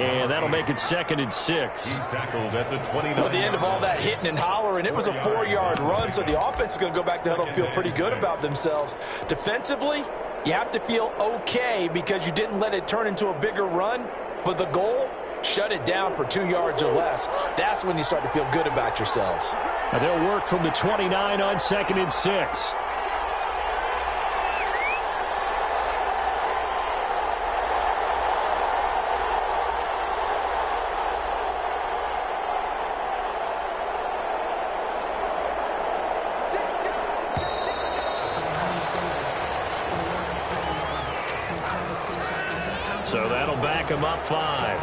and that'll make it 2nd and 6. He's tackled at the 29. Well, at the end of all that hitting and hollering, it was a 4-yard run, so the offense is going to go back to the huddle and feel pretty good about themselves. Defensively, you have to feel okay because you didn't let it turn into a bigger run, but the goal, shut it down for 2 yards or less. That's when you start to feel good about yourselves. And they'll work from the 29 on 2nd and 6. So that'll back him up 5.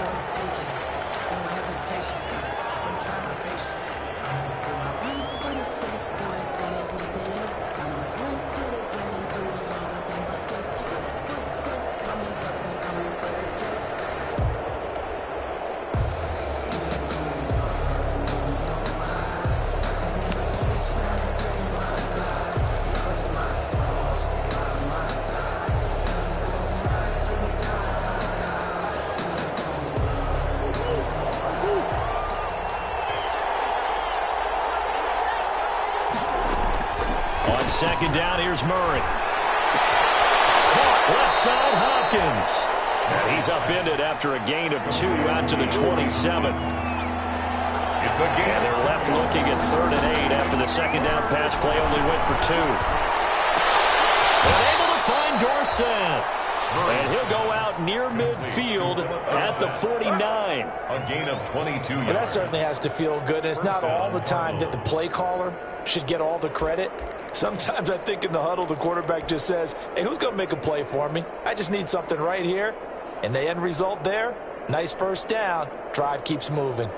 Second down, here's Murray. Caught left side, Hopkins. And he's upended after a gain of 2 out to the 27. It's a gain. And they're left looking at 3rd and 8 after the second down pass play only went for 2. Unable to find Dorsett. And he'll go out near midfield at the 49. A gain of 22 yards. Well, that certainly has to feel good. And it's not all the time that the play caller should get all the credit. Sometimes I think in the huddle, the quarterback just says, hey, who's going to make a play for me? I just need something right here. And the end result there, nice first down. Drive keeps moving.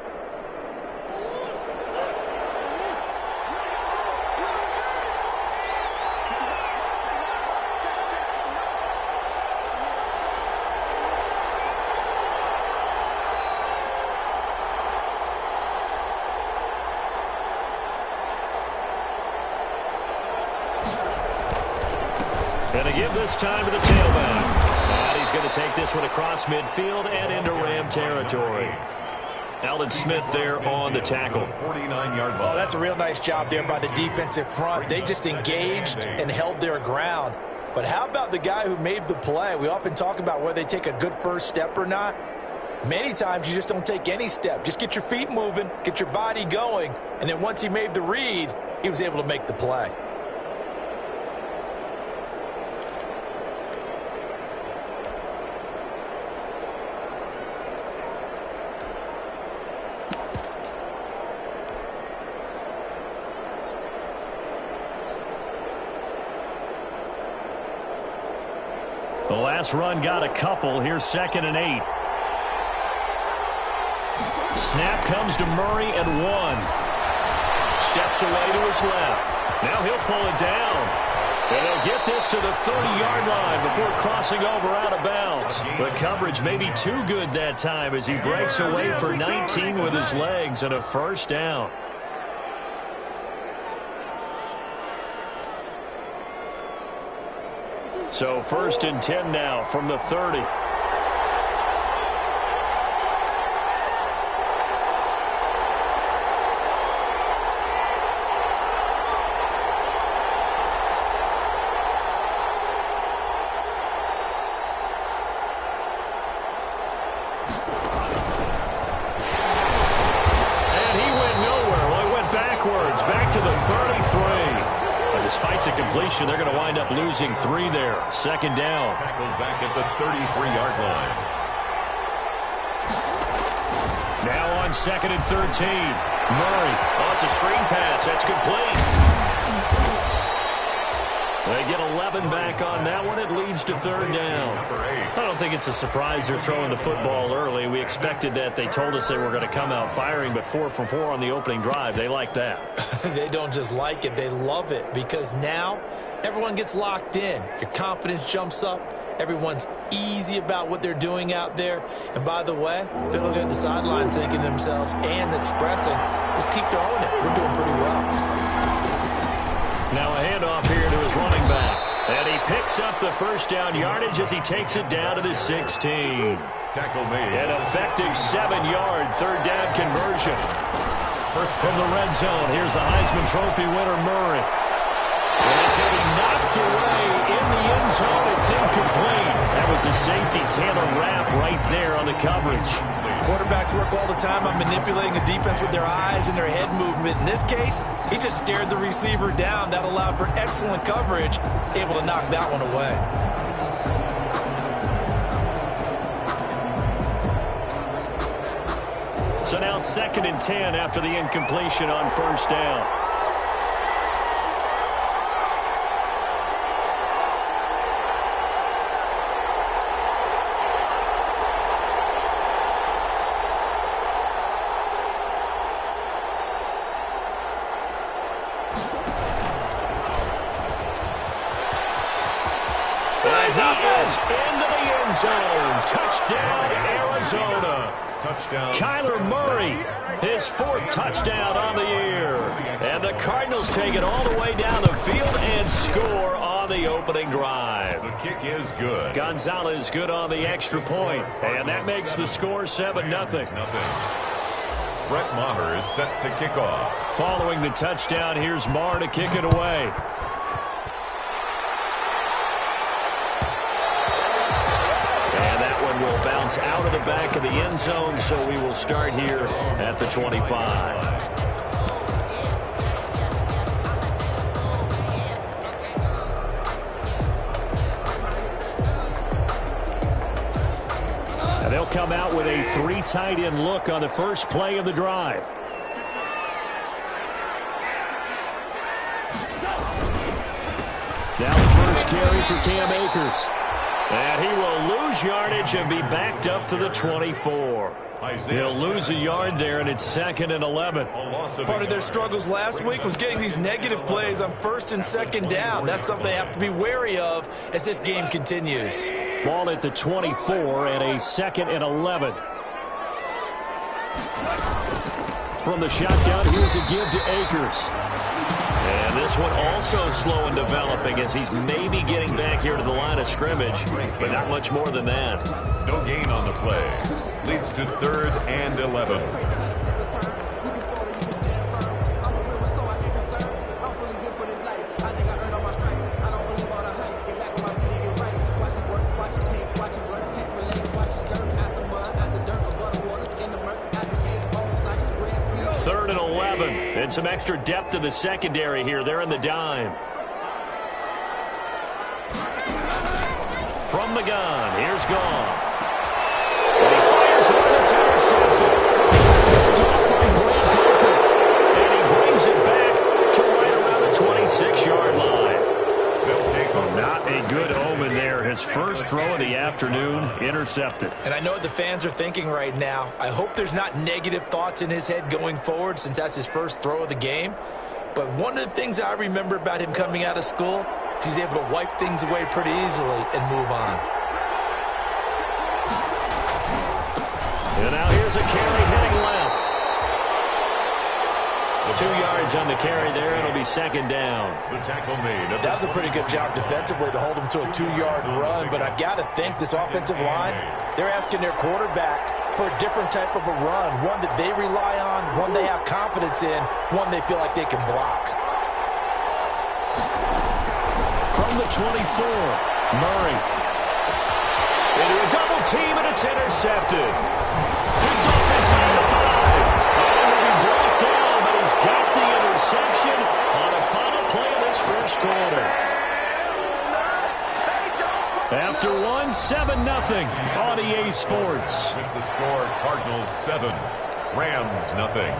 And to give this time to the tailback. And he's going to take this one across midfield and into Ram territory. Aldon Smith there on the tackle. 49-yard ball. Oh, that's a real nice job there by the defensive front. They just engaged and held their ground. But how about the guy who made the play? We often talk about whether they take a good first step or not. Many times you just don't take any step. Just get your feet moving, get your body going. And then once he made the read, he was able to make the play. The last run got a couple. Here's 2nd and 8. Snap comes to Murray and 1. Steps away to his left. Now he'll pull it down. And he'll get this to the 30-yard line before crossing over out of bounds. The coverage may be too good that time as he breaks away for 19 with his legs and a first down. So 1st and 10 now from the 30. And he went nowhere. Well, he went backwards, back to the 33. Despite the completion, they're going to wind up losing 3 there. 2nd down. Tackled back at the 33-yard line. Now on 2nd and 13. Murray. Oh, it's a screen pass. That's complete. They get 11 back on that one. It leads to 3rd down. I don't think it's a surprise they're throwing the football early. We expected that. They told us they were going to come out firing, but 4 for 4 on the opening drive. They like that. They don't just like it. They love it because now everyone gets locked in. Your confidence jumps up. Everyone's easy about what they're doing out there. And by the way, they're looking at the sideline thinking to themselves and expressing, just keep throwing it. We're doing pretty well. Now a handoff here to his running back. And he picks up the first down yardage as he takes it down to the 16. Tackle made. An effective 7-yard third down conversion. From the red zone, here's the Heisman Trophy winner, Murray. And it's going to be knocked away in the end zone. It's incomplete. That was a safety, Taylor Rapp, right there on the coverage. Quarterbacks work all the time on manipulating a defense with their eyes and their head movement. In this case, he just stared the receiver down. That allowed for excellent coverage, able to knock that one away. So now 2nd and 10 after the incompletion on first down. And he is into the end zone. Touchdown, Arizona. Touchdown. Kyler Murray, his 4th touchdown on the year. And the Cardinals take it all the way down the field and score on the opening drive. The kick is good. Gonzalez good on the extra point, and that makes the score 7-0. Brett Maher is set to kick off. Following the touchdown, here's Maher to kick it away. Will bounce out of the back of the end zone, so we will start here at the 25. And they'll come out with a 3 tight end look on the first play of the drive. Now the first carry for Cam Akers. And he will lose yardage and be backed up to the 24. He'll lose a yard there, and it's 2nd and 11. Part of their struggles last week was getting these negative plays on 1st and 2nd down. That's something they have to be wary of as this game continues. Ball at the 24 and a 2nd and 11. From the shotgun, here's a give to Akers. And this one also slow in developing as he's maybe getting back here to the line of scrimmage, but not much more than that. No gain on the play. Leads to 3rd and 11. And some extra depth in the secondary here. They're in the dime. From the gun, here's Goff. And he fires one, it's intercepted. And he brings it back to right around the 26-yard line. Not a good omen there. His first throw of the afternoon intercepted. And I know what the fans are thinking right now. I hope there's not negative thoughts in his head going forward since that's his first throw of the game. But one of the things I remember about him coming out of school is he's able to wipe things away pretty easily and move on. And now here's a carry heading left. 2 yards on the carry there. It'll be 2nd down. The tackle made. That was a pretty good job defensively to hold him to a 2-yard run. But I've got to think this offensive line, they're asking their quarterback for a different type of a run, one that they rely on, one they have confidence in, one they feel like they can block. From the 24, Murray. Into a double team, and it's intercepted. Picked off inside the 5. Got the interception on the final play of this first quarter. After one, 7-0 on EA Sports. With the score, Cardinals 7, Rams nothing.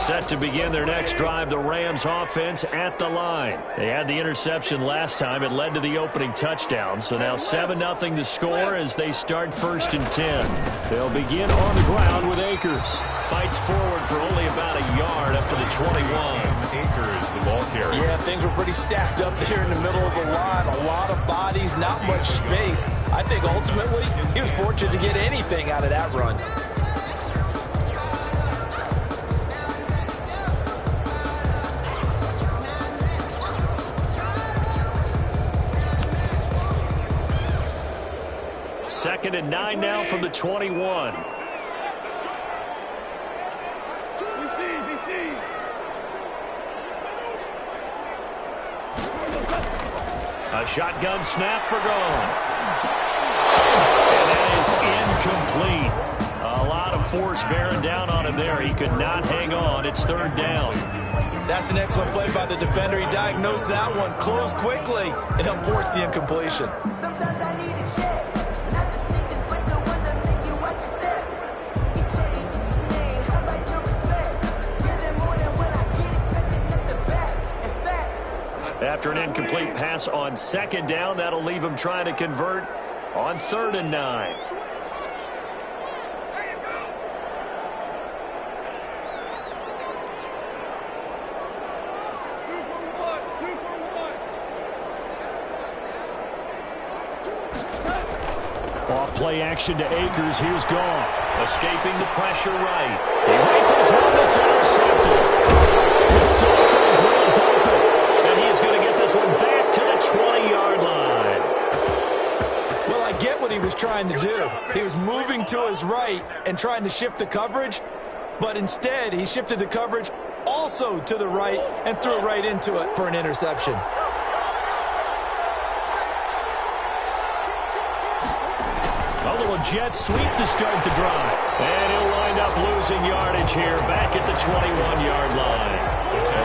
Set to begin their next drive, the Rams offense at the line. They had the interception last time. It led to the opening touchdown. So now 7-0 to score as they start 1st and 10. They'll begin on the ground with Akers. Fights forward for only about a yard up to the 21. Akers, the ball carrier. Yeah, things were pretty stacked up there in the middle of the line. A lot of bodies, not much space. I think ultimately he was fortunate to get anything out of that run. Second and 9 now from the 21. A shotgun snap for gone. And that is incomplete. A lot of force bearing down on him there. He could not hang on. It's 3rd down. That's an excellent play by the defender. He diagnosed that one, closed quickly, and helped force the incompletion. Sometimes I need a check. Not the sneakers, but the ones that make you watch your step. He changed his name, I like your respect. Give them more than what I get expected at the back. In fact, After an incomplete pass on 2nd down, that'll leave him trying to convert on 3rd and 9. Off-play action to Akers. Here's Goff. Escaping the pressure right. He rifles one that's intercepted. Picked up by Grant Delpit. And he's going to get this one back to the 20-yard line. Well, I get what he was trying to do. He was moving to his right and trying to shift the coverage, but instead he shifted the coverage also to the right and threw it right into it for an interception. A little jet sweep to start the drive. And he'll wind up losing yardage here back at the 21-yard line.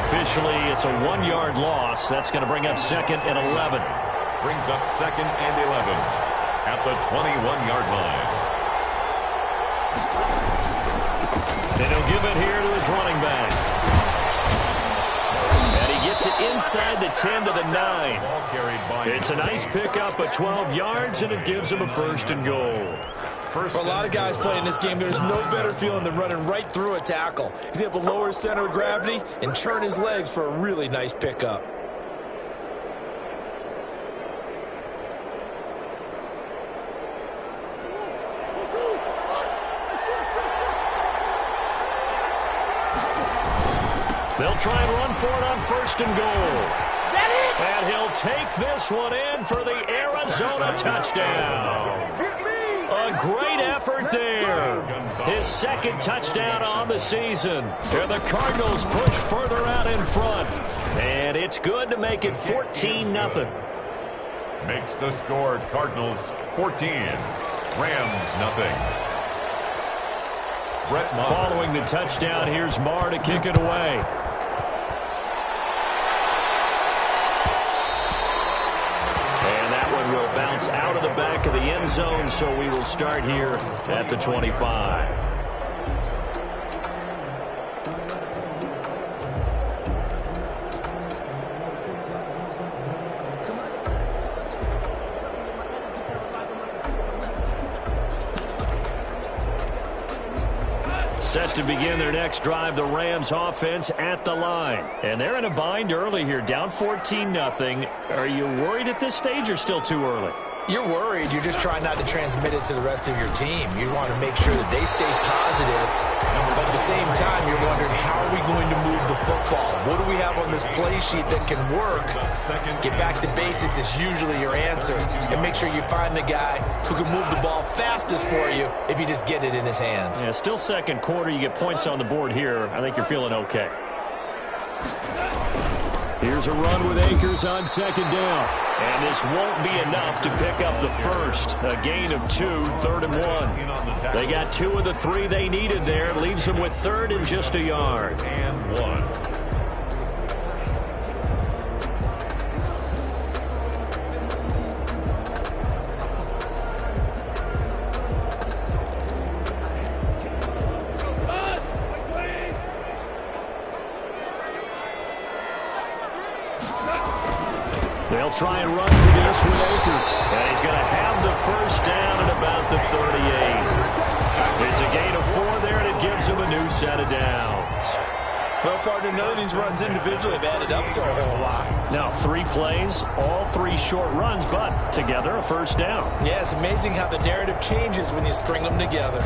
Officially, it's a 1-yard loss. That's going to bring up 2nd and 11. Brings up 2nd and 11 at the 21-yard line. And he'll give it here to his running back. And he gets it inside the 10 to the 9. Ball carried by It's a nice pickup at 12 yards, and it gives him a 1st and goal. For a lot of guys playing this game, there's no better feeling than running right through a tackle. He's able to lower his center of gravity and churn his legs for a really nice pickup. They'll try and run for it on 1st and goal. And he'll take this one in for the Arizona touchdown. A great effort there. His 2nd touchdown on the season. And the Cardinals push further out in front. And it's good to make it 14-0. makes the score Cardinals 14, Rams nothing. Brett Maher. Following the touchdown, here's Maher to kick it away. And that one will bounce out of the back of the end zone, so we will start here at the 25. Set to begin their next drive, the Rams offense at the line. And they're in a bind early here, down 14-0. Are you worried at this stage or still too early? You're worried. You're just trying not to transmit it to the rest of your team. You want to make sure that they stay positive. But at the same time, you're wondering, how are we going to move the football? What do we have on this play sheet that can work? Get back to basics is usually your answer. And make sure you find the guy who can move the ball fastest for you if you just get it in his hands. Yeah, still second quarter. You get points on the board here. I think you're feeling okay. Here's a run with Akers on second down. And this won't be enough to pick up the first. A gain of 2, 3rd and 1. They got 2 of the 3 they needed there. Leaves them with 3rd and just a yard. And 1. try and run for this with Akers. And he's going to have the first down at about the 38. It's a gain of 4 there, and it gives him a new set of downs. Well, partner, none of these runs individually have added up to a whole lot. Now, 3 plays, all 3 short runs, but together a first down. Yeah, it's amazing how the narrative changes when you string them together.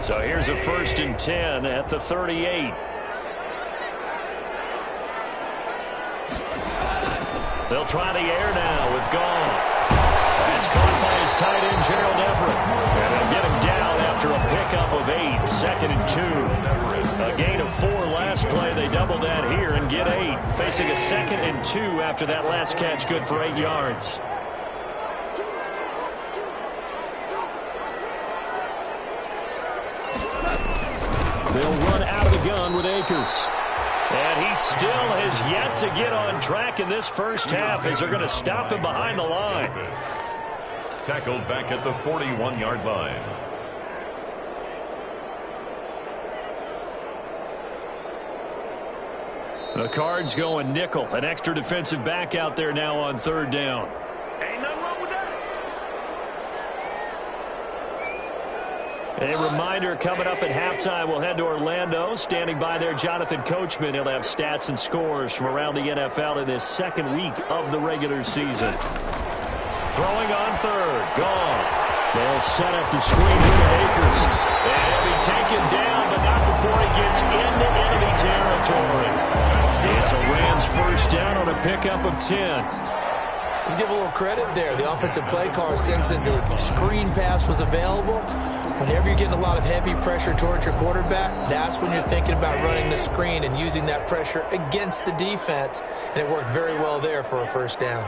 So here's a 1st and 10 at the 38. They'll try the air now with Goff. That's caught by his tight end, Gerald Everett. And they'll get him down after a pickup of 8, 2nd and 2. A gain of 4 last play. They double that here and get 8. Facing a 2nd and 2 after that last catch, good for 8 yards. They'll run out of the gun with Akers. And he still has yet to get on track in this first half as they're going to stop him behind the line. Tackled back at the 41-yard line. The Cards going nickel. An extra defensive back out there now on 3rd down. Ain't nothing wrong with that. A reminder, coming up at halftime, we'll head to Orlando. Standing by there, Jonathan Coachman. He'll have stats and scores from around the NFL in this 2nd week of the regular season. Throwing on 3rd, Goff. They'll set up the screen here to Akers. And he'll be taken down, but not before he gets into enemy territory. It's a Rams first down on a pickup of 10. Let's give a little credit there. The offensive play caller sensed that the screen pass was available. Whenever you're getting a lot of heavy pressure towards your quarterback, that's when you're thinking about running the screen and using that pressure against the defense. And it worked very well there for a first down.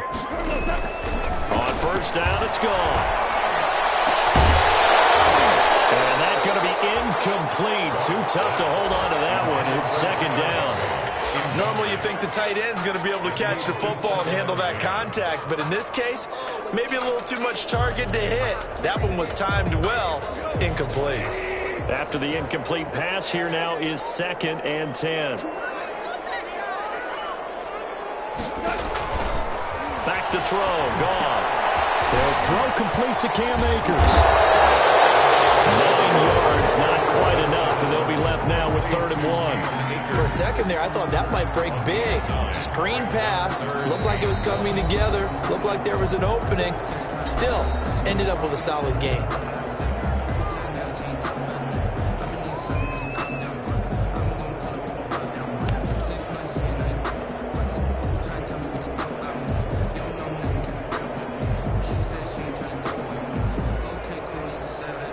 On first down, it's gone. And that's going to be incomplete. Too tough to hold on to that one. It's 2nd down. Normally you think the tight end's going to be able to catch the football and handle that contact, but in this case, maybe a little too much target to hit. That one was timed well, incomplete. After the incomplete pass, here now is 2nd and 10. Back to throw, Goff. They'll throw complete to Cam Akers. 9 yards, not quite enough, and they'll be left now with 3rd and 1. For a second there, I thought that might break big. Screen pass, looked like it was coming together, looked like there was an opening. Still, ended up with a solid game.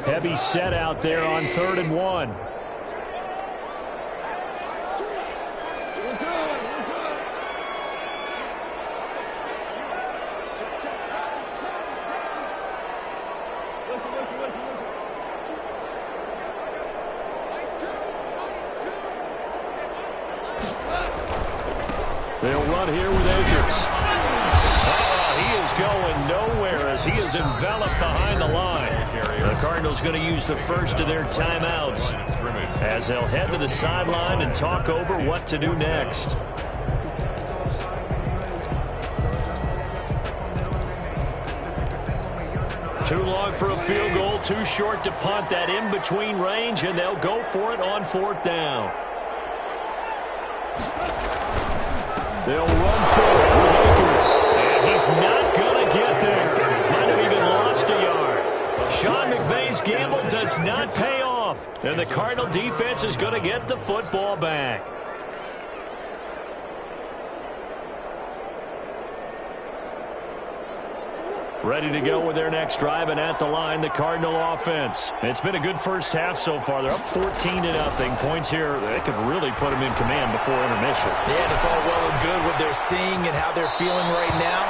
Heavy set out there on 3rd and 1. They'll run here with Akers. He is going nowhere as he is enveloped behind the line. The Cardinals going to use the first of their timeouts as they'll head to the sideline and talk over what to do next. Too long for a field goal, too short to punt. That in-between range, and they'll go for it on 4th down. They'll run forward with Akers. And he's not going to get there. Might have even lost a yard. Sean McVay's gamble does not pay off. And the Cardinal defense is going to get the football back. Ready to go with their next drive, and at the line, the Cardinal offense. It's been a good first half so far. They're up 14-0. Points here, they could really put them in command before intermission. Yeah, and it's all well and good what they're seeing and how they're feeling right now.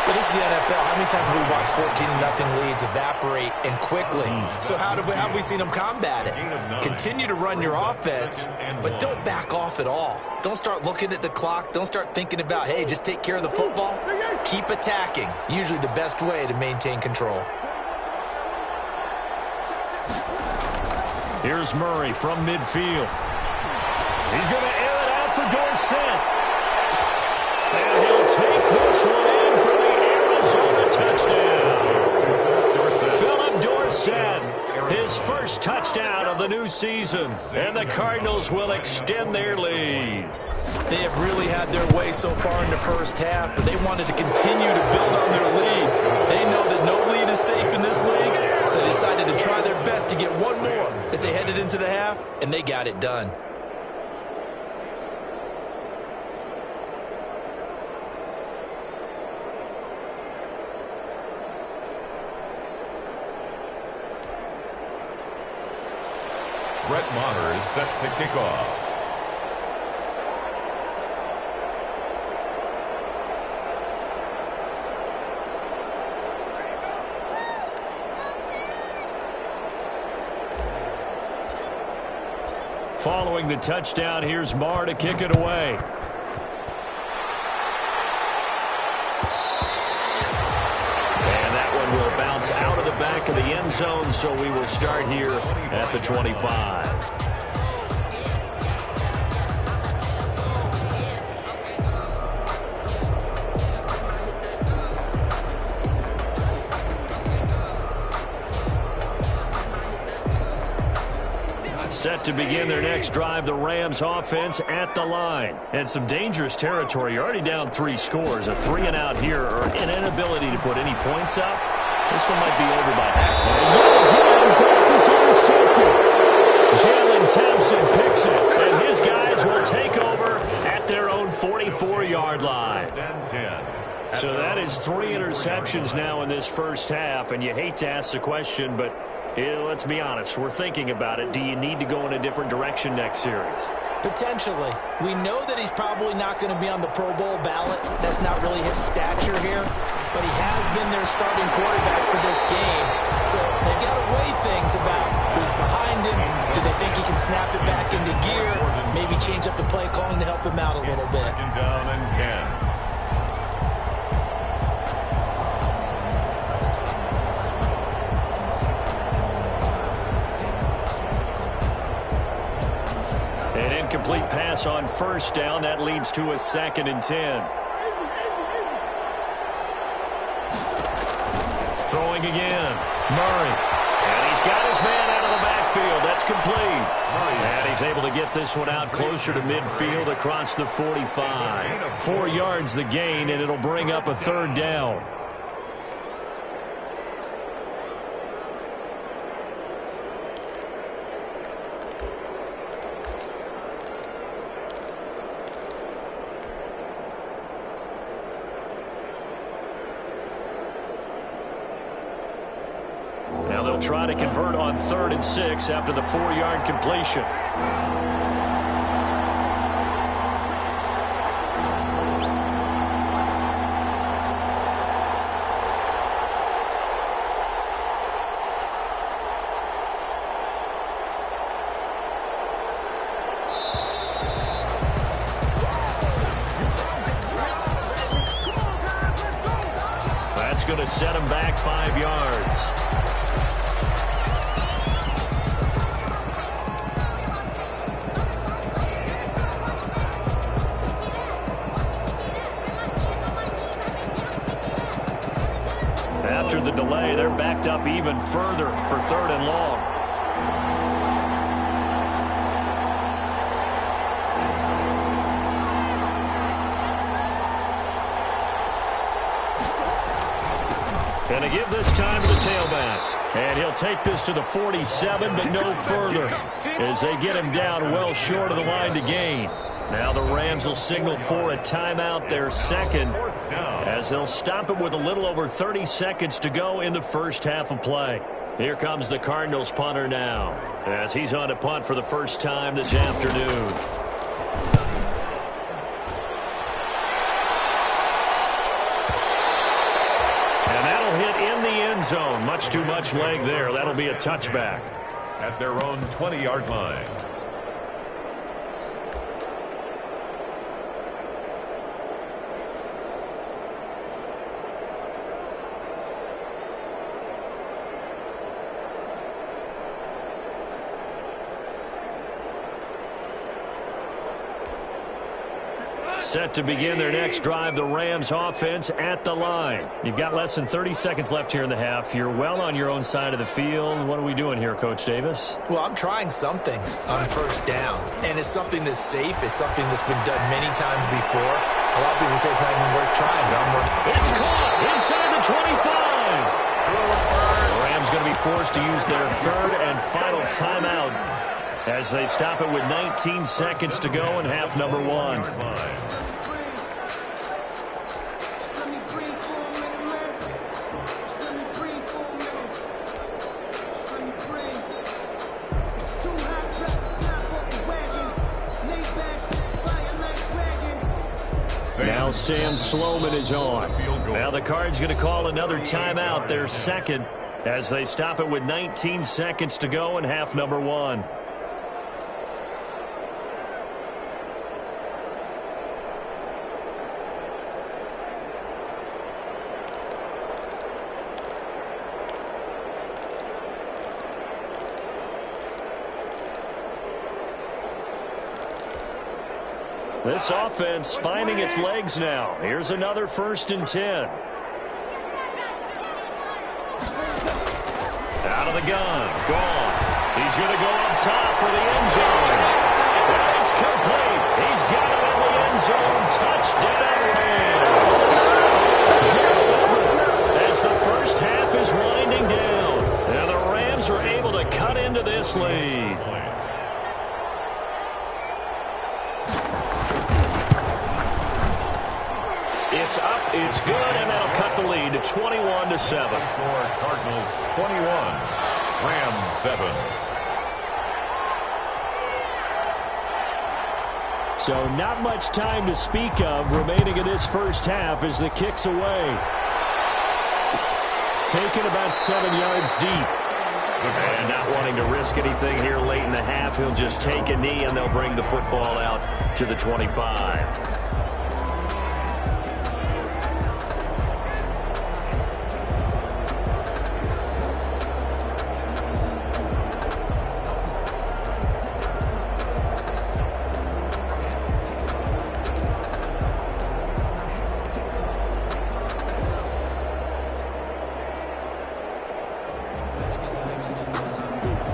But this is the NFL. How many times have we watched 14-0 leads evaporate and quickly? So how have we seen them combat it? Continue to run your offense, but don't back off at all. Don't start looking at the clock. Don't start thinking about, hey, just take care of the football. Keep attacking. Usually the best way to maintain control. Here's Murray from midfield. He's going to air it out for Dorsett. And he'll take this one in for the Arizona touchdown. Philip Dorsett, his first touchdown of the new season. And the Cardinals will extend their lead. They have really had their way so far in the first half, but they wanted to continue to build on their lead. They know that no lead is safe in this league, so they decided to try their best to get one more as they headed into the half, and they got it done. Brett Maher is set to kick off. Following the touchdown, here's Maher to kick it away. And that one will bounce out of the back of the end zone, so we will start here at the 25. Set to begin their next drive, the Rams offense at the line. And some dangerous territory. You're already down 3 scores. A 3-and-out here or an inability to put any points up. This one might be over by half. Jalen Thompson picks it. And his guys will take over at their own 44-yard line. So that is 3 interceptions now in this first half. And you hate to ask the question, but let's be honest, we're thinking about it. Do you need to go in a different direction next series? Potentially. We know that he's probably not going to be on the Pro Bowl ballot. That's not really his stature here. But he has been their starting quarterback for this game. So they've got to weigh things about who's behind him. Do they think he can snap it back into gear? Maybe change up the play calling to help him out a little bit. Second down and 10. Complete pass on first down. That leads to a 2nd and 10. Throwing again. Murray. And he's got his man out of the backfield. That's complete. And he's able to get this one out closer to midfield across the 45. 4 yards the gain, and it'll bring up a 3rd down. They'll try to convert on 3rd and 6 after the 4-yard completion. That's going to set him back 5 yards. After the delay, they're backed up even further for 3rd and long. And to give this time to the tailback. And he'll take this to the 47, but no further as they get him down well short of the line to gain. Now the Rams will signal for a timeout, their 2nd, as they'll stop it with a little over 30 seconds to go in the first half of play. Here comes the Cardinals punter now, as he's on to punt for the first time this afternoon. And that'll hit in the end zone. Much too much leg there. That'll be a touchback. At their own 20-yard line. Set to begin their next drive, the Rams offense at the line. You've got less than 30 seconds left here in the half. You're well on your own side of the field. What are we doing here, Coach Davis? Well, I'm trying something on first down, and it's something that's safe. It's something that's been done many times before. A lot of people say it's not even worth trying, but I'm working. It's caught inside the 25. The Rams going to be forced to use their third and final timeout as they stop it with 19 seconds to go in half number one. Now Sam Sloman is on. Now the Cards going to call another timeout, their second, as they stop it with 19 seconds to go in half number one. This offense finding its legs now. Here's another 1st and 10. Out of the gun. Gone. He's going to go up top for the end zone. And it's complete. He's got it in the end zone. Touchdown, Rams. Gerald Everett as the first half is winding down. And the Rams are able to cut into this lead. It's up, it's good, and that'll cut the lead to 21-7. Score Cardinals 21, Rams 7. So not much time to speak of remaining in this first half as the kick's away. Taken about 7 yards deep. And not wanting to risk anything here late in the half, he'll just take a knee and they'll bring the football out to the 25.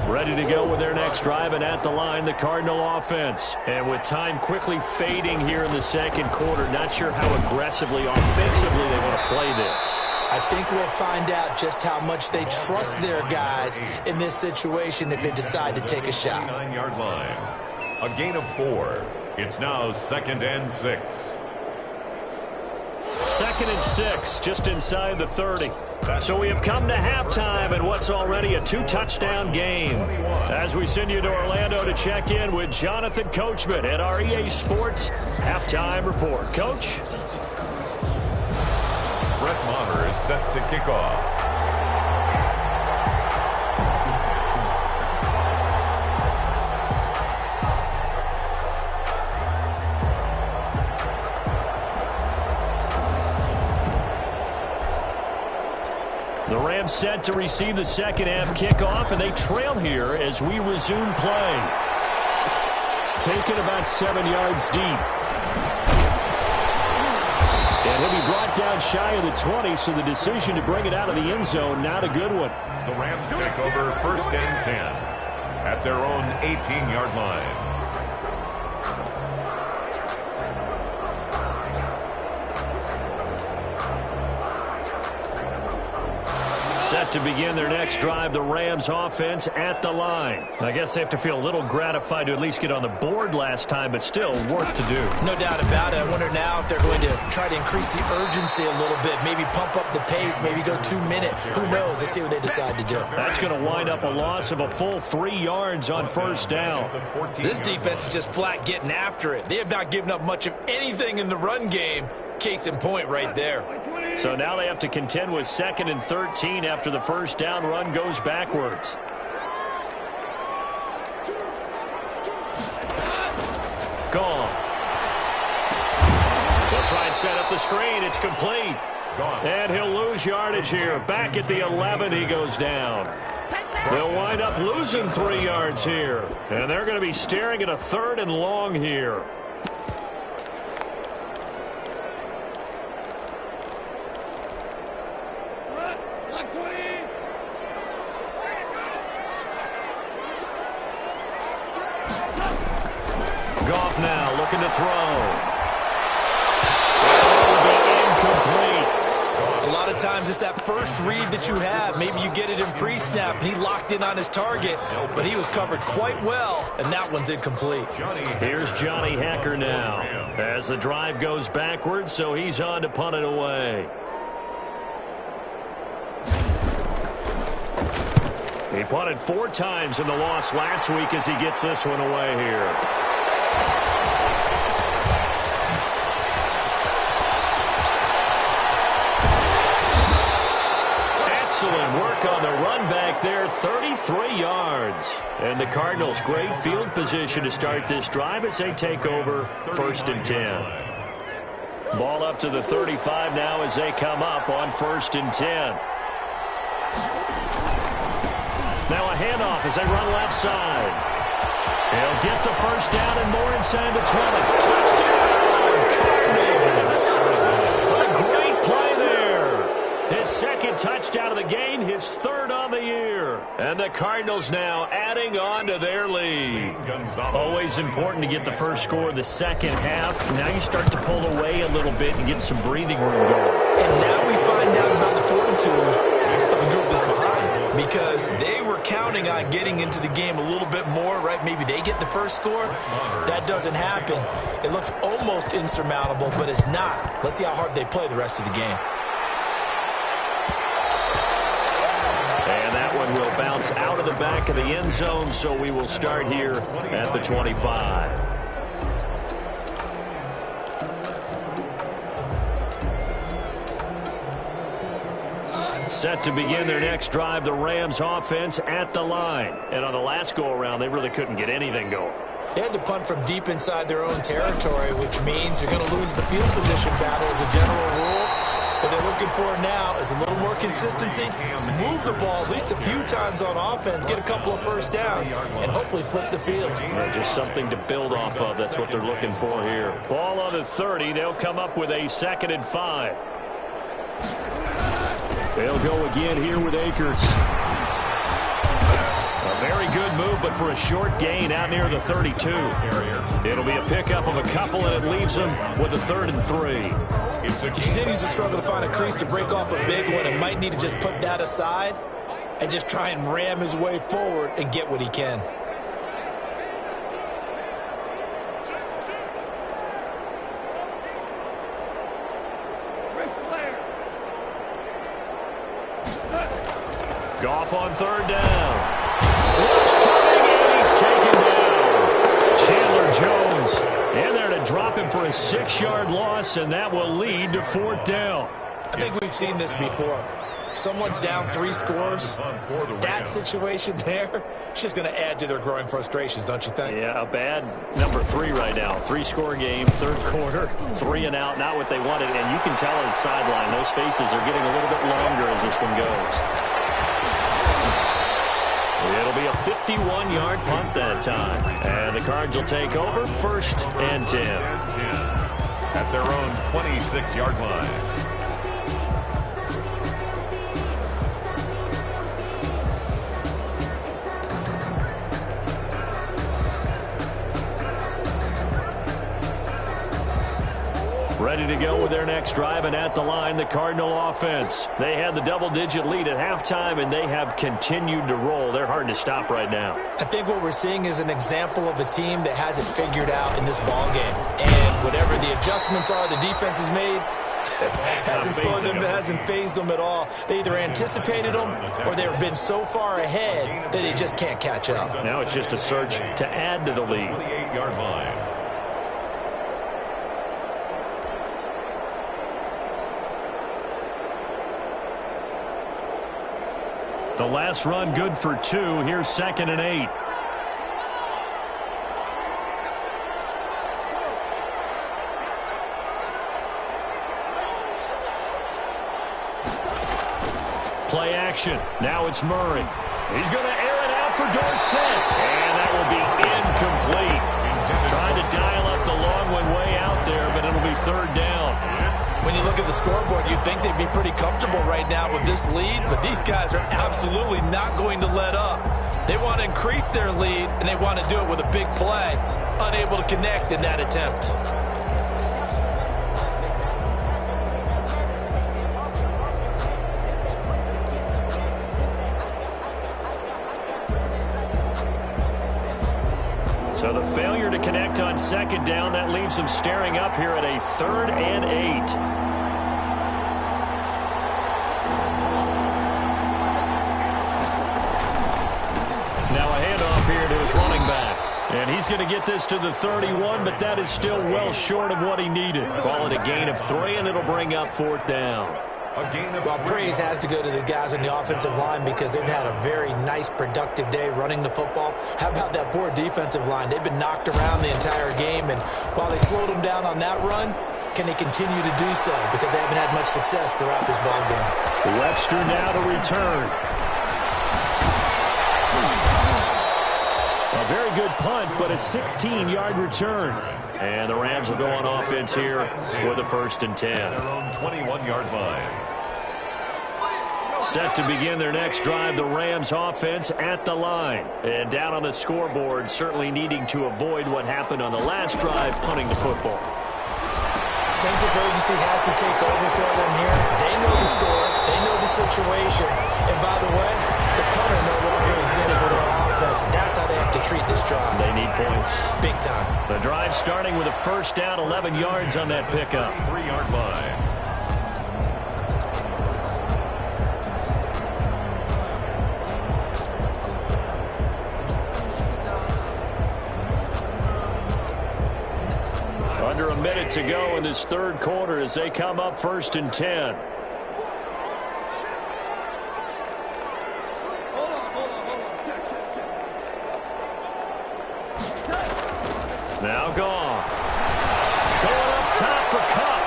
Ready to go with their next drive, and at the line, the Cardinal offense. And with time quickly fading here in the second quarter, not sure how aggressively, offensively they want to play this. I think we'll find out just how much they trust their guys in this situation if they decide to take a shot. 9-yard line. A gain of 4. It's now 2nd and 6. 2nd and 6, just inside the 30. So we have come to halftime in what's already a 2-touchdown game. As we send you to Orlando to check in with Jonathan Coachman at our EA Sports Halftime Report. Coach? Brett Maher is set to kick off. The Rams set to receive the second half kickoff, and they trail here as we resume play. Taken about 7 yards deep. And he'll be brought down shy of the 20, so the decision to bring it out of the end zone, not a good one. The Rams take over 1st and 10 at their own 18-yard line. Set to begin their next drive, the Rams offense at the line. I guess they have to feel a little gratified to at least get on the board last time, but still work to do. No doubt about it. I wonder now if they're going to try to increase the urgency a little bit, maybe pump up the pace, maybe go 2 minute. Who knows? Let's see what they decide to do. That's going to wind up a loss of a full 3 yards on first down. This defense is just flat getting after it. They have not given up much of anything in the run game. Case in point right there. So now they have to contend with 2nd and 13 after the first down run goes backwards. Gone. They'll try and set up the screen. It's complete. And he'll lose yardage here. Back at the 11, he goes down. They'll wind up losing 3 yards here. And they're going to be staring at a 3rd and long here. Goff now looking to throw. It'll be incomplete. A lot of times it's that first read that you have. Maybe you get it in pre-snap, and he locked in on his target, but he was covered quite well, and that one's incomplete. Here's Johnny Hacker now as the drive goes backwards, so he's on to punt it away. He punted 4 times in the loss last week as he gets this one away here. Excellent work on the run back there, 33 yards. And the Cardinals, great field position to start this drive as they take over 1st and 10. Ball up to the 35 now as they come up on 1st and 10. Now a handoff as they run left side. He'll get the first down and more inside the 20. Touchdown, Cardinals. A great play there. His 2nd touchdown of the game, his 3rd on the year. And the Cardinals now adding on to their lead. Always important to get the first score of the second half. Now you start to pull away a little bit and get some breathing room going. And now we find out about the fortitude of the group that's behind, because they were counting on getting into the game a little bit more, right? Maybe they get the first score. That doesn't happen. It looks almost insurmountable, but it's not. Let's see how hard they play the rest of the game. And that one will bounce out of the back of the end zone, so we will start here at the 25. Set to begin their next drive, the Rams offense at the line. And on the last go-around, they really couldn't get anything going. They had to punt from deep inside their own territory, which means you're going to lose the field position battle as a general rule. What they're looking for now is a little more consistency, move the ball at least a few times on offense, get a couple of first downs, and hopefully flip the field. Just something to build off of. That's what they're looking for here. Ball on the 30. They'll come up with a 2nd and 5. They'll go again here with Akers. A very good move, but for a short gain out near the 32. It'll be a pickup of a couple, and it leaves them with a 3rd and 3. He continues to struggle to find a crease to break off a big one, and might need to just put that aside and just try and ram his way forward and get what he can. Goff on 3rd down. Rush coming, and he's taken down. Chandler Jones in there to drop him for a 6-yard loss, and that will lead to 4th down. I think we've seen this before. Someone's down 3 scores. That situation there, it's just going to add to their growing frustrations, don't you think? Yeah, a bad number 3 right now. 3-score game, 3rd quarter, 3 and out, not what they wanted. And you can tell on the sideline, those faces are getting a little bit longer as this one goes. It'll be a 51-yard punt that time. And the Cards will take over 1st and 10. At their own 26-yard line. Ready to go with their next drive, and at the line, the Cardinal offense. They had the double-digit lead at halftime, and they have continued to roll. They're hard to stop right now. I think what we're seeing is an example of a team that has it figured out in this ball game. And whatever the adjustments are the defense has made, hasn't slowed them, hasn't phased them at all. They either anticipated them or they've been so far ahead that they just can't catch up. Now it's just a search to add to the lead. 28-yard line. The last run good for 2. Here's 2nd and 8. Play action. Now it's Murray. He's going to air it out for Dorsett. And that will be incomplete. Trying to dial up the long one way out there, but it'll be 3rd down. When you look at the scoreboard, you'd think they'd be pretty comfortable right now with this lead, but these guys are absolutely not going to let up. They want to increase their lead, and they want to do it with a big play. unable to connect in that attempt. So the failure to connect on second down, that leaves them staring up here at a 3rd and 8. Now a handoff here to his running back. And he's going to get this to the 31, but that is still well short of what he needed. Call it a gain of 3, and it'll bring up 4th down. Well, praise has to go to the guys on the offensive line because they've had a very nice, productive day running the football. How about that poor defensive line? They've been knocked around the entire game, and while they slowed them down on that run, can they continue to do so? Because they haven't had much success throughout this ball game. Webster now to return. A very good punt, but a 16-yard return. And the Rams will go on offense here with a 1st and 10. Their own 21-yard line. Set to begin their next drive, the Rams offense at the line. And down on the scoreboard, certainly needing to avoid what happened on the last drive, punting the football. Sense of urgency has to take over for them here. They know the score. They know the situation. And by the way, the punter no longer exists for their offense. That's how they have to treat this drive. They need points. Big time. The drive starting with a 1st down, 11 yards on that pickup. 3-yard line. Under a minute to go in this 3rd quarter as they come up 1st and 10. Now Goff. Going up top for Kupp.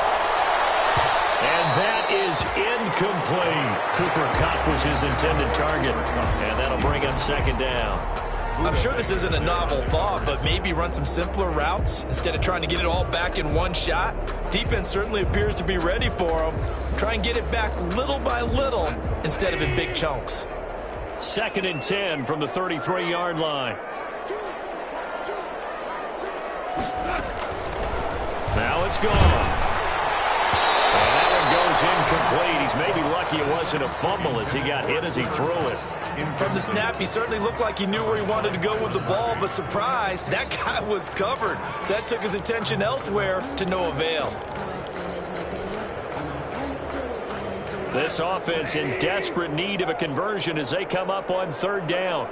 And that is incomplete. Cooper Kupp was his intended target. And that'll bring up 2nd down. I'm sure this isn't a novel thought, but maybe run some simpler routes instead of trying to get it all back in one shot. Defense certainly appears to be ready for them. Try and get it back little by little instead of in big chunks. 2nd and 10 from the 33-yard line. Now it's gone. And that one goes incomplete. He's maybe lucky it wasn't a fumble as he got hit as he threw it. From the snap, he certainly looked like he knew where he wanted to go with the ball, but surprise, that guy was covered. So that took his attention elsewhere to no avail. This offense in desperate need of a conversion as they come up on 3rd down.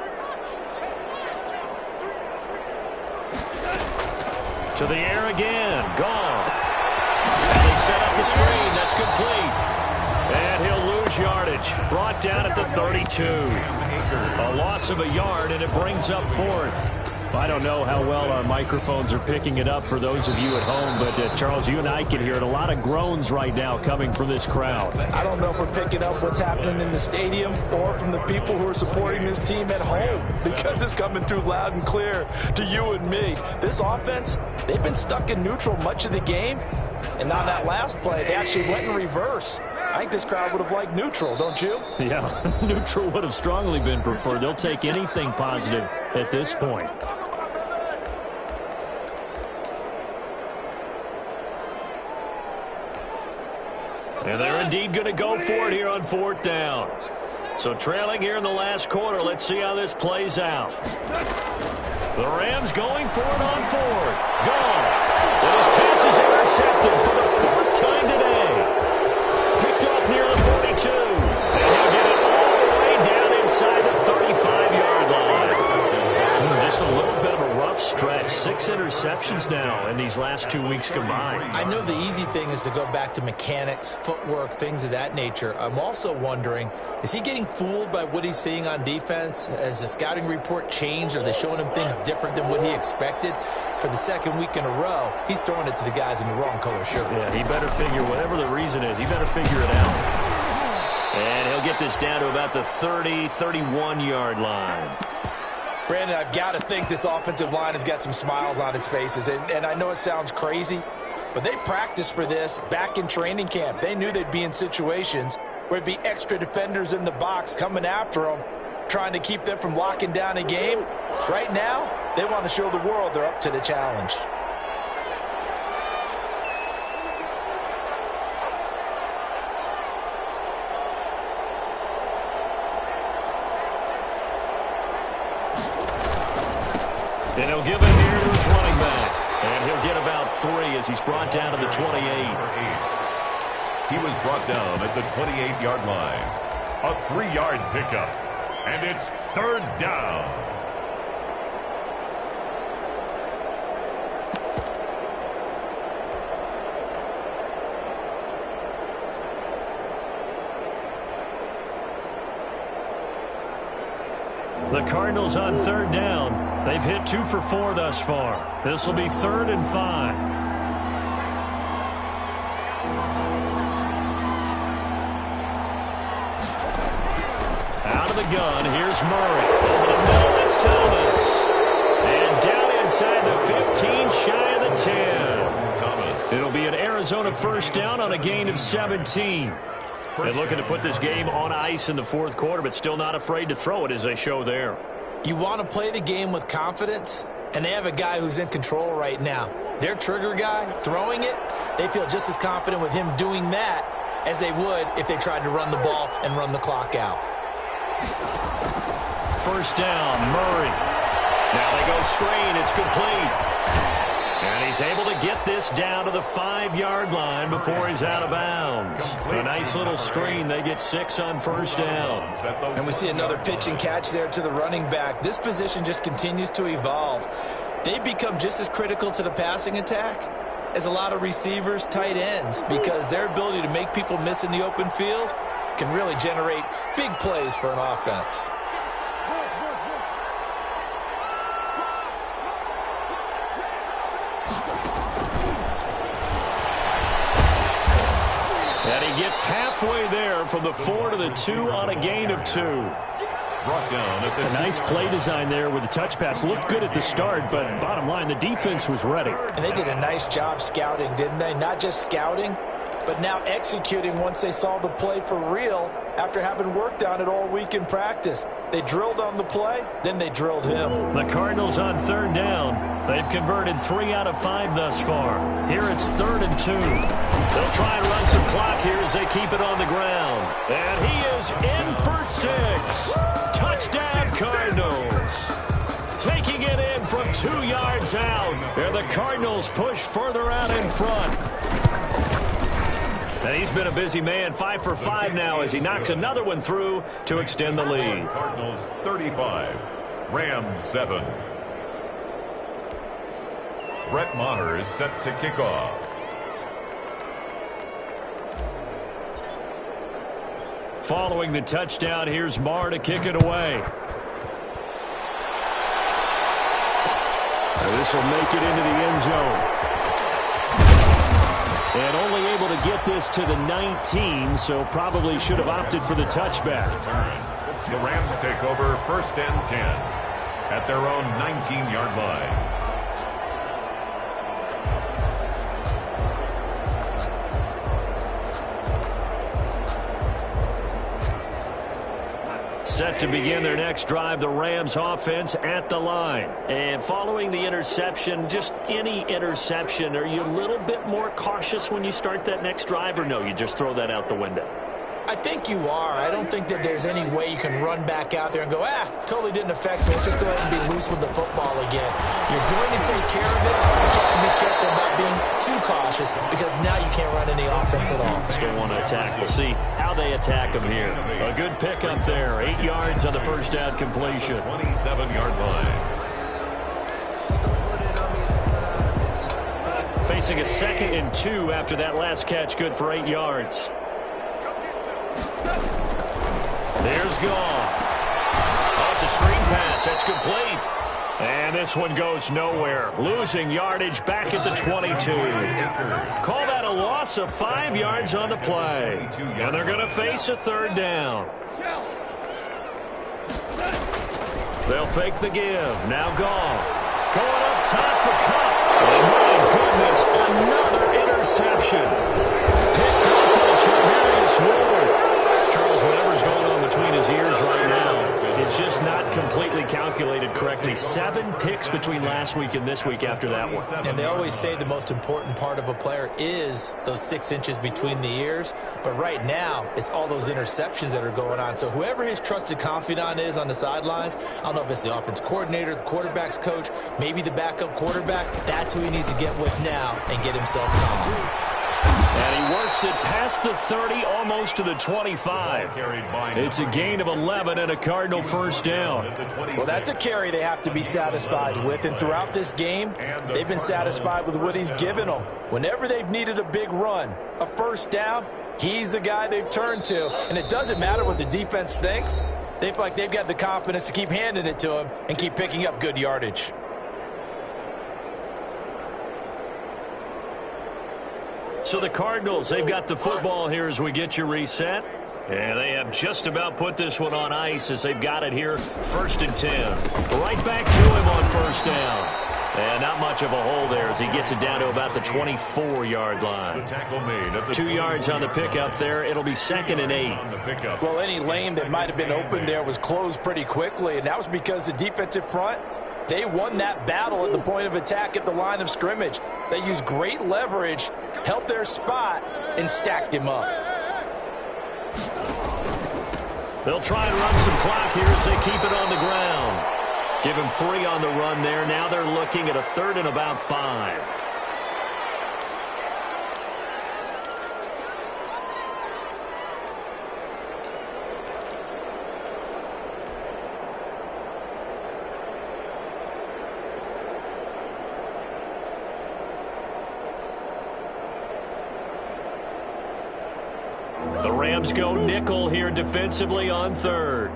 To the air again. Goff. And they set up the screen. That's complete. And he'll lose yardage. Brought down at the 32. A loss of a yard, and it brings up 4th. I don't know how well our microphones are picking it up for those of you at home, but Charles, you and I can hear it. A lot of groans right now coming from this crowd. I don't know if we're picking up what's happening in the stadium or from the people who are supporting this team at home, because it's coming through loud and clear to you and me. This offense, they've been stuck in neutral much of the game, and on that last play, they actually went in reverse. I think this crowd would have liked neutral, don't you? Yeah, neutral would have strongly been preferred. They'll take anything positive at this point. And they're indeed going to go for it here on 4th down. So trailing here in the last quarter, let's see how this plays out. The Rams going for it on 4th. Gone. And his pass is intercepted for the 4th time today. Picked off near the 42. And he'll get it all the way down inside the 35-yard line. Just a little bit of a rough stretch. 6 interceptions now in these last 2 weeks combined. I know the easy thing is to go back to mechanics, footwork, things of that nature. I'm also wondering, is he getting fooled by what he's seeing on defense? Has the scouting report changed? Are they showing him things different than what he expected? For the 2nd week in a row, he's throwing it to the guys in the wrong color shirts. Yeah, he better figure, whatever the reason is, he better figure it out. And he'll get this down to about the 30, 31-yard line. Brandon, I've got to think this offensive line has got some smiles on its faces. And I know it sounds crazy, but they practiced for this back in training camp. They knew they'd be in situations where there'd be extra defenders in the box coming after them, trying to keep them from locking down a game. Right now, They want to show the world they're up to the challenge. And he'll give it here to his running back. And he'll get about 3 as he's brought down to the 28. He was brought down at the 28-yard line. A 3-yard pickup. And it's 3rd down. The Cardinals on 3rd down. They've hit 2 for 4 thus far. This will be 3rd and 5. Out of the gun, here's Murray. Over the middle, it's Thomas. And down inside the 15, shy of the 10. Thomas. It'll be an Arizona first down on a gain of 17. They're looking to put this game on ice in the 4th quarter, but still not afraid to throw it as they show there. You want to play the game with confidence, and they have a guy who's in control right now. Their trigger guy, throwing it, they feel just as confident with him doing that as they would if they tried to run the ball and run the clock out. First down, Murray. Now they go screen. It's complete. And he's able to get this down to the 5-yard line before he's out of bounds. A nice little screen. They get 6 on first down. And we see another pitch and catch there to the running back. This position just continues to evolve. They become just as critical to the passing attack as a lot of receivers, tight ends, because their ability to make people miss in the open field can really generate big plays for an offense. And he gets halfway there from the 4 to the 2 on a gain of 2. Brought down at the A nice play design there with the touch pass. Looked good at the start, but bottom line, the defense was ready. And they did a nice job scouting, didn't they? Not just scouting, but now executing once they saw the play for real after having worked on it all week in practice. They drilled on the play, then they drilled him. The Cardinals on 3rd down. They've converted 3 out of 5 thus far. Here it's 3rd and 2. They'll try and run some clock here as they keep it on the ground. And he is in for 6. Touchdown, Cardinals. Taking it in from 2 yards out. And the Cardinals push further out in front. And he's been a busy man, 5 for 5 now as he knocks another one through to extend the lead. Cardinals 35, Rams 7. Brett Maher is set to kick off. Following the touchdown, here's Maher to kick it away. And this will make it into the end zone. And only able to get this to the 19, so probably should have opted for the touchback. The Rams take over 1st and 10 at their own 19-yard line. Set to begin their next drive, the Rams offense at the line. And following the interception, just any interception, are you a little bit more cautious when you start that next drive, or no, you just throw that out the window? I think you are. I don't think that there's any way you can run back out there and go, totally didn't affect me. Let's just go ahead and be loose with the football again. You're going to take care of it, but you have to be careful about being too cautious because now you can't run any offense at all. Still want to attack. We'll see how they attack them here. A good pickup there. 8 yards on the first down completion. 27-yard line. Facing a 2nd and 2 after that last catch, good for 8 yards. There's Goff. Oh, it's a screen pass. That's complete. And this one goes nowhere. Losing yardage back at the 22. Call that a loss of 5 yards on the play. And they're going to face a 3rd down. They'll fake the give. Now Goff. Going up top for Kupp. Oh, my goodness. Another interception. Picked up by Charvarius Ward. Charles, whatever's going on between his ears right now, it's just not completely calculated correctly. 7 picks between last week and this week after that one. And they always say the most important part of a player is those 6 inches between the ears. But right now, it's all those interceptions that are going on. So whoever his trusted confidant is on the sidelines, I don't know if it's the offense coordinator, the quarterback's coach, maybe the backup quarterback, that's who he needs to get with now and get himself calm. And he works it past the 30, almost to the 25. It's a gain of 11 and a Cardinal first down. Well, that's a carry they have to be satisfied with. And throughout this game, they've been satisfied with what he's given them. Whenever they've needed a big run, a first down, he's the guy they've turned to. And it doesn't matter what the defense thinks. They feel like they've got the confidence to keep handing it to him and keep picking up good yardage. So the Cardinals, they've got the football here as we get you reset. And they have just about put this one on ice as they've got it here, 1st and 10. Right back to him on first down. And not much of a hole there as he gets it down to about the 24-yard line. 2 yards on the pickup there. It'll be 2nd and 8. Well, any lane that might have been open there was closed pretty quickly, and that was because the defensive front, they won that battle at the point of attack at the line of scrimmage. They used great leverage, held their spot, and stacked him up. They'll try and run some clock here as they keep it on the ground. Give him 3 on the run there. Now they're looking at a 3rd and about 5. The Rams go nickel here defensively on 3rd.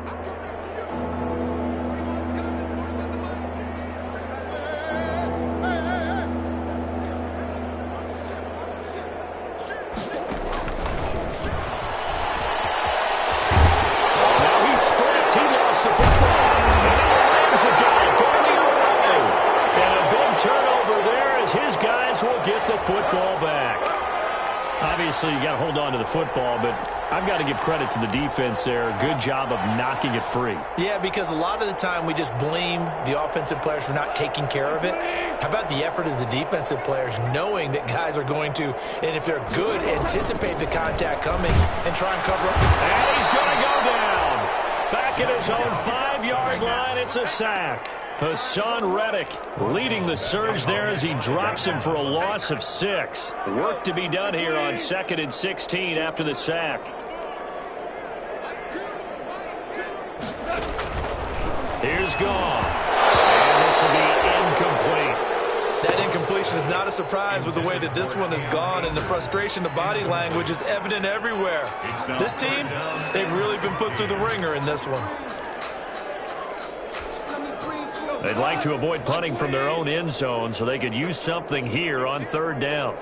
Now he's stripped. He lost the football. And the Rams have got it going the other way. And a big turnover there as his guys will get the football back. Obviously, you got to hold on to the football, but I've got to give credit to the defense there. Good job of knocking it free. Yeah, because a lot of the time we just blame the offensive players for not taking care of it. How about the effort of the defensive players knowing that guys are going to, and if they're good, anticipate the contact coming and try and cover up. And he's going to go down. Back at his own 5-yard line, it's a sack. Hassan Reddick leading the surge there as he drops him for a loss of 6. Work to be done here on 2nd and 16 after the sack. Here's Goff. And this will be incomplete. That incompletion is not a surprise with the way that this one has gone, and the frustration, the body language is evident everywhere. This team, they've really been put through the ringer in this one. They'd like to avoid punting from their own end zone so they could use something here on 3rd down.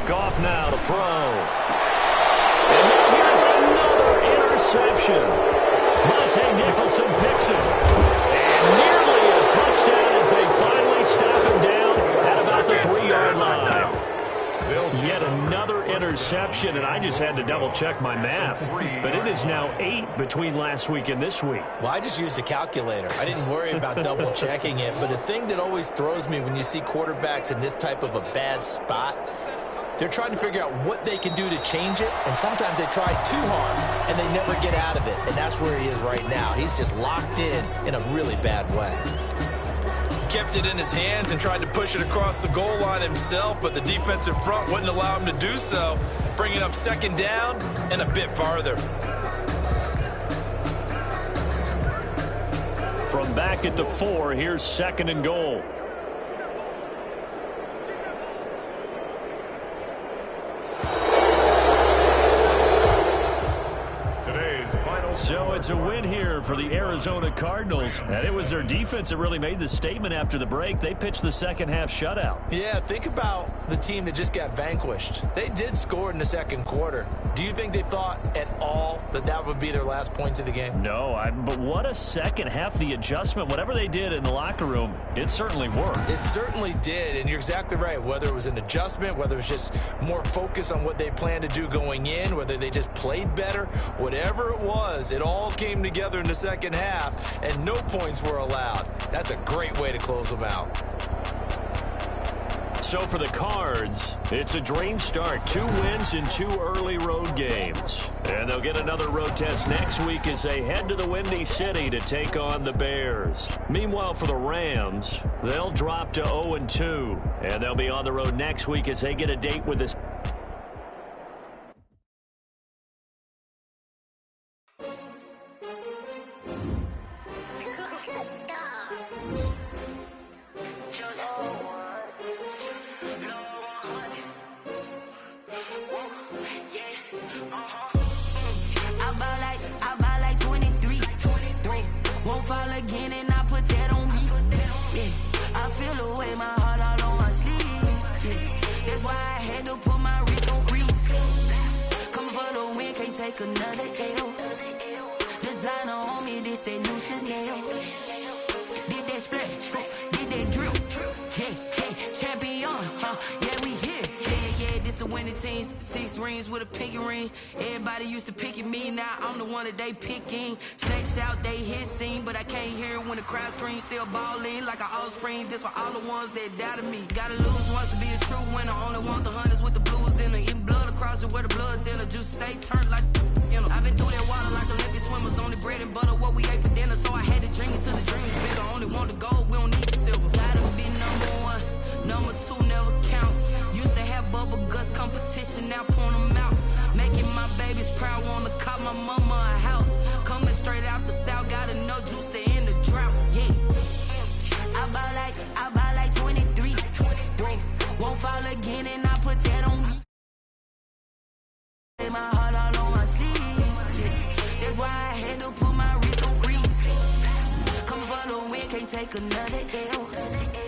Goff now to throw. And now here's another interception. Monte Nicholson picks it. And nearly a touchdown as they finally stop him down at about the 3-yard line. Yet another interception, and I just had to double-check my math. But it is now 8 between last week and this week. Well, I just used a calculator. I didn't worry about double-checking it. But the thing that always throws me when you see quarterbacks in this type of a bad spot, they're trying to figure out what they can do to change it, and sometimes they try too hard, and they never get out of it. And that's where he is right now. He's just locked in a really bad way. Kept it in his hands and tried to push it across the goal line himself, but the defensive front wouldn't allow him to do so, bringing up 2nd down and a bit farther. From back at the 4, here's 2nd and goal. So it's a win here for the Arizona Cardinals. And it was their defense that really made the statement after the break. They pitched the second half shutout. Yeah, think about the team that just got vanquished. They did score in the second quarter. Do you think they thought at all that that would be their last points of the game? No, but what a second half. The adjustment, whatever they did in the locker room, it certainly worked. It certainly did, and you're exactly right. Whether it was an adjustment, whether it was just more focus on what they planned to do going in, whether they just played better, whatever it was, it all came together in the second half, and no points were allowed. That's a great way to close them out. So for the Cards, it's a dream start. 2 wins in 2 early road games. And they'll get another road test next week as they head to the Windy City to take on the Bears. Meanwhile, for the Rams, they'll drop to 0-2. And they'll be on the road next week as they get a date with the another L. Designer on me, this that new Chanel. Did that splash, did that drill. Yeah, champion, yeah, we here. Yeah, this the winning teams. 6 rings with a pinky ring. Everybody used to picking me, now I'm the one that they picking. Snakes out, they hit scene, but I can't hear it when the crowd screams. Still balling like an offspring. This for all the ones that doubted me. Gotta lose once to be a true winner. Only want the hunters with the blues in it. Eating blood across it where the blood thinner. Juice stay turned like, you know. I've been through that water like Olympic swimmers. Only bread and butter what we ate for dinner. So I had to drink it till the dream is bigger. Only want the gold, we don't need the silver. Gotta be number 1, number 2 never count. Used to have bubble guts competition, now point them out. Making my babies proud, wanna call my mama a house. Coming straight out the south, gotta know juice to end the drought. Yeah, I buy like 23. Won't fall again, and I put that on me. Lay my heart all on my sleeve. Yeah, that's why I had to put my wrist on freeze. Come for the win, can't take another L.